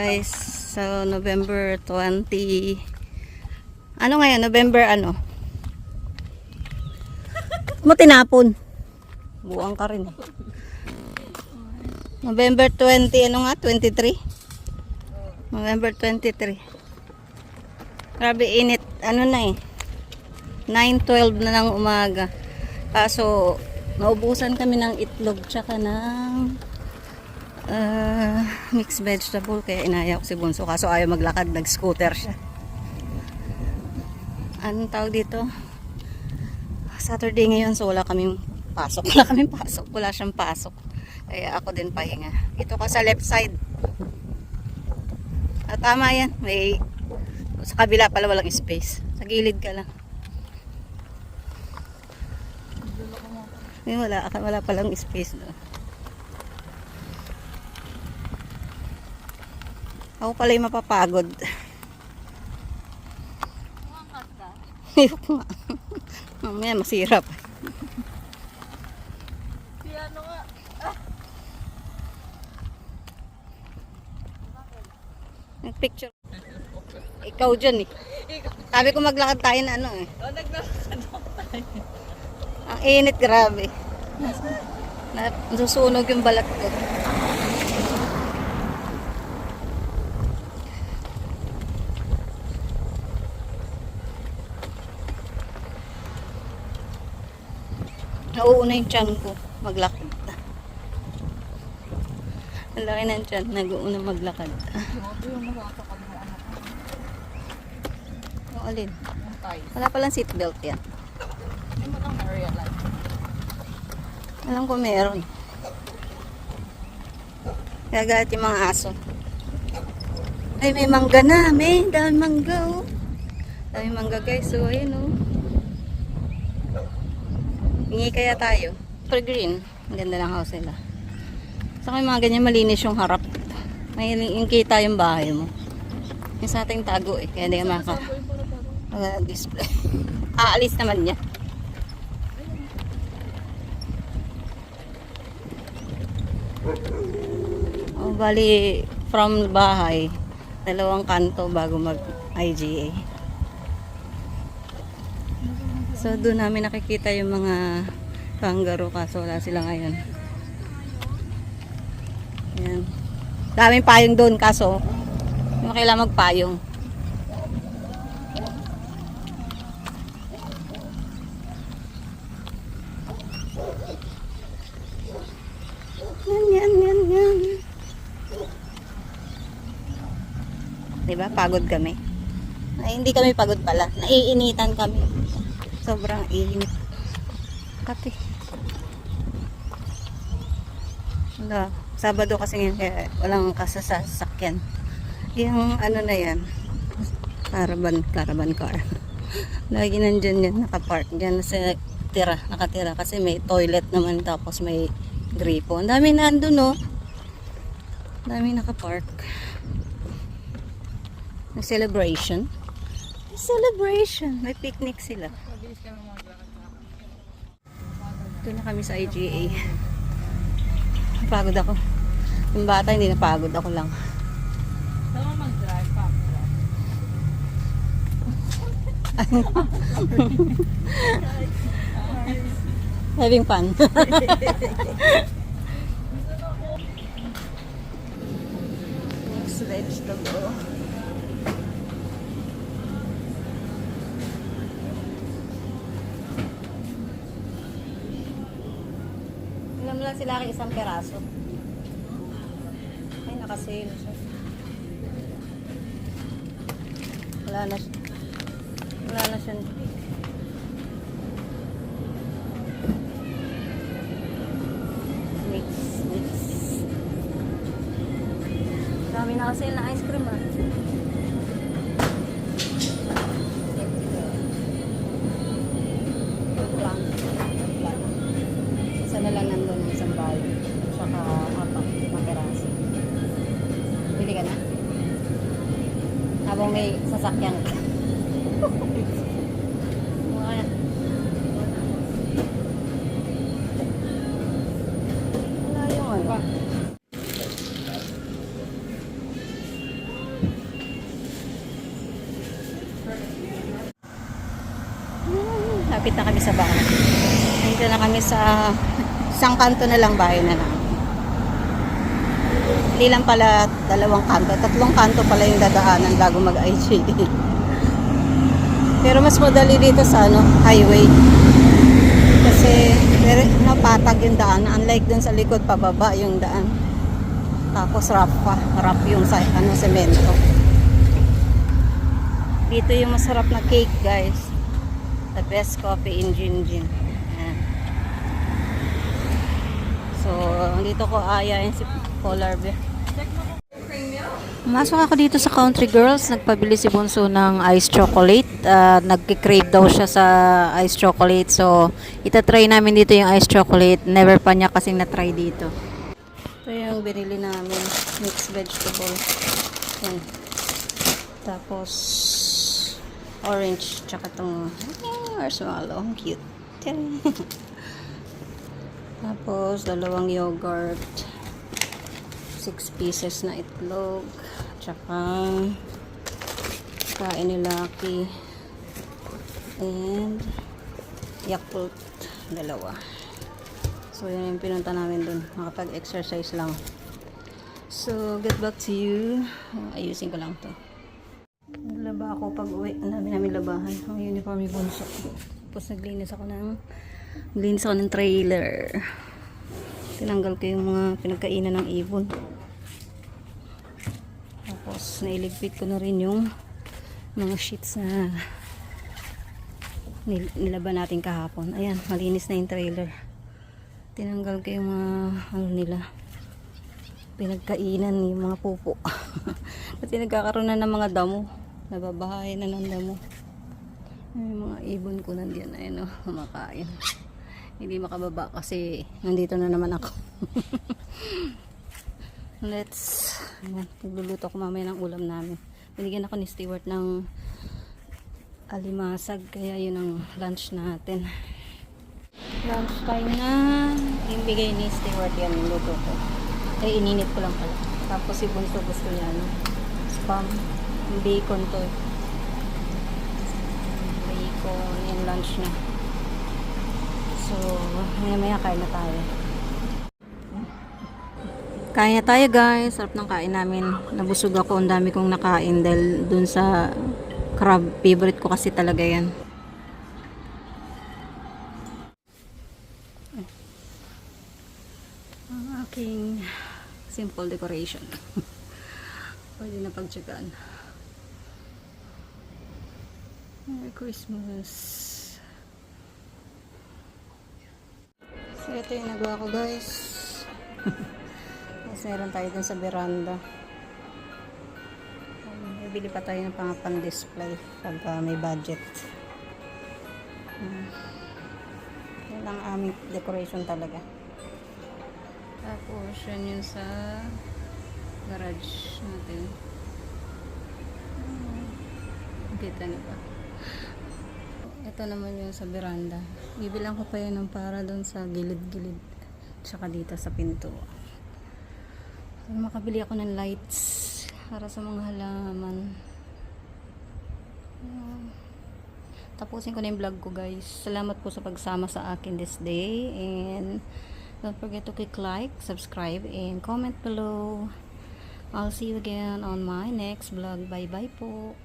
guys. So, November 20. Ano ngayon? November ano? Mo tinapon. Buang ka rin. November 20, ano nga? 23? November 23. Grabe init. Ano na eh. 9:12 na ng umaga. Kaso, naubusan kami ng itlog tsaka ng mixed vegetable. Kaya inaya ko si Bunso. Kaso ayaw maglakad. Nag-scooter siya. Anong tawag dito? Saturday ngayon. So wala kaming pasok. Wala siyang pasok. Kaya ako din pahinga. Ito ka sa left side. At tama yan. May sa kabila pala walang space. Sa gilid ka lang. Wala palang space doon. Ako pala yung mapapagod. Ayoko nga. Mamaya masirap. Piano nga. Nag-picture. Ikaw dyan eh. Sabi ko maglakad tayo na ano eh. Oh, naglakad ako tayo. Ang init, grabe. Nasusunog yung balat ko. Nauuna yung tiyan ko maglakad. Ang laki ng tiyan, nag-uuna maglakad. Grabe yung nakakakad mo anak ko. O, alin? Yung tayo. Wala palang seatbelt yan. Hindi mo lang na-realize. Alam ko meron. Kaya galit yung mga aso. Ay, may mangga na. May dami mangga, oh. Dami mangga, guys. So, ayun, oh. Hingi kaya tayo. Super green. Ang ganda ng house nila. Saka yung mga ganyan malinis yung harap. May yung kita yung bahay mo. Yung sa ating tago eh. Kaya hindi ka display. Aalis naman niya. Oh, bali from bahay, 2 kanto bago mag IGA. So doon namin nakikita yung mga kangaroo kaso wala sila ngayon. Yan. Daming payong doon kaso hindi mo kailangan magpayong. Yan. Diba? Pagod kami. Ay, hindi kami pagod pala. Naiinitan kami. Sobrang init. Kape. Wala. Sabado kasi ngayon kaya walang kasasakyan. Yung ano na yan. Caravan car. Lagi nandyan yan. Nakapark. Diyan nakatira. Kasi may toilet naman tapos may gripo. Ang dami nandun, no? Ang dami nakapark. May celebration. May picnic sila. Ito na kami sa IGA. Napagod ako. Yung bata hindi napagod. Ako lang. Saan mo mag-drive pa? Having fun. Mixed vegetable. Alam mo lang sila aking isang peraso. Ay, nakasale siya. Wala na siya. Mix. Dami nakasale na ice cream, ah. Isa na lang nandun ng isang bayo. Tsaka apat na peraso. Bili ka na? Habang may sasakyan ka. Wala yung ano. malapit na kami sa bahay. Dito na kami sa isang kanto na lang, bahay na lang. Hindi lang pala dalawang kanto, tatlong kanto pala yung dadaanan bago mag-IGA. Pero mas madali dito sa highway. Kasi napatag yung daan, unlike dun sa likod pababa yung daan. Tapos rough yung semento. Dito yung masarap na cake, guys. The best coffee in Jinjin. Ayan. So, dito ko ayayin si Polar Bear. Masok ako dito sa Country Girls. Nagpabili si Bunso ng ice chocolate. Nagki-crave daw siya sa ice chocolate. So, itatry namin dito yung ice chocolate. Never pa niya kasing na-try dito. Ito yung binili namin. Mixed vegetable. Yan. Tapos, orange. Tsaka itong marshmallow. Ang cute. Tapos, dalawang yogurt. 6 pieces na itlog. Tsaka, kain ni Lucky. And, Yakult. Dalawa. So, yan yung pinunta namin dun. Makapag-exercise lang. So, get back to you. Ayusin ko lang to. Naglaba ako pag uwi. Ang dami namin labahan. Ang uniform ni Bunso. Tapos naglinis ako ng trailer. Tinanggal ko yung mga pinagkainan ng ibon. Tapos nailigpit ko na rin yung mga sheets na nilaban natin kahapon. Ayan, malinis na yung trailer. Tinanggal ko yung mga nila pinagkainan, yung mga pupo. Kasi nagkakaroon na ng mga damo. Nababahay na ng damo. Yung mga ibon ko nandiyan, ayun, kumakain. Hindi makababa kasi nandito na naman ako. Nagluluto ko mamaya ng ulam namin. Binigyan ako ni Stewart ng alimasag, kaya yun ang lunch natin. Lunch time na. Yung bigay ni Stewart yan, yung luto ko. Ay, ininit ko lang pala. Tapos si Bunso gusto niya, spam. Yung bacon to. Bacon, yung lunch niya. So, mamaya kain na tayo. Kain na tayo, guys. Sarap ng kain namin. Nabusog ako. Ang dami kong nakain dahil dun sa crab. Favorite ko kasi talaga yan. Ang aking simple decoration. Pwede na pagtsagaan. Merry Christmas. So, ito yung nagawa ko, guys. Tapos meron tayo dun sa veranda. Bibili pa tayo ng pang-display pag may budget. Yan ang aming decoration talaga. Tapos, yan yun sa garage natin. Kita niyo ba? Ito naman yung sa veranda. Bibilang ko pa yan ng para doon sa gilid-gilid. Tsaka dito sa pinto. So, makabili ako ng lights para sa mga halaman. Tapusin ko na yung vlog ko, guys. Salamat po sa pagsama sa akin this day. And don't forget to click like, subscribe, and comment below. I'll see you again on my next vlog. Bye-bye po.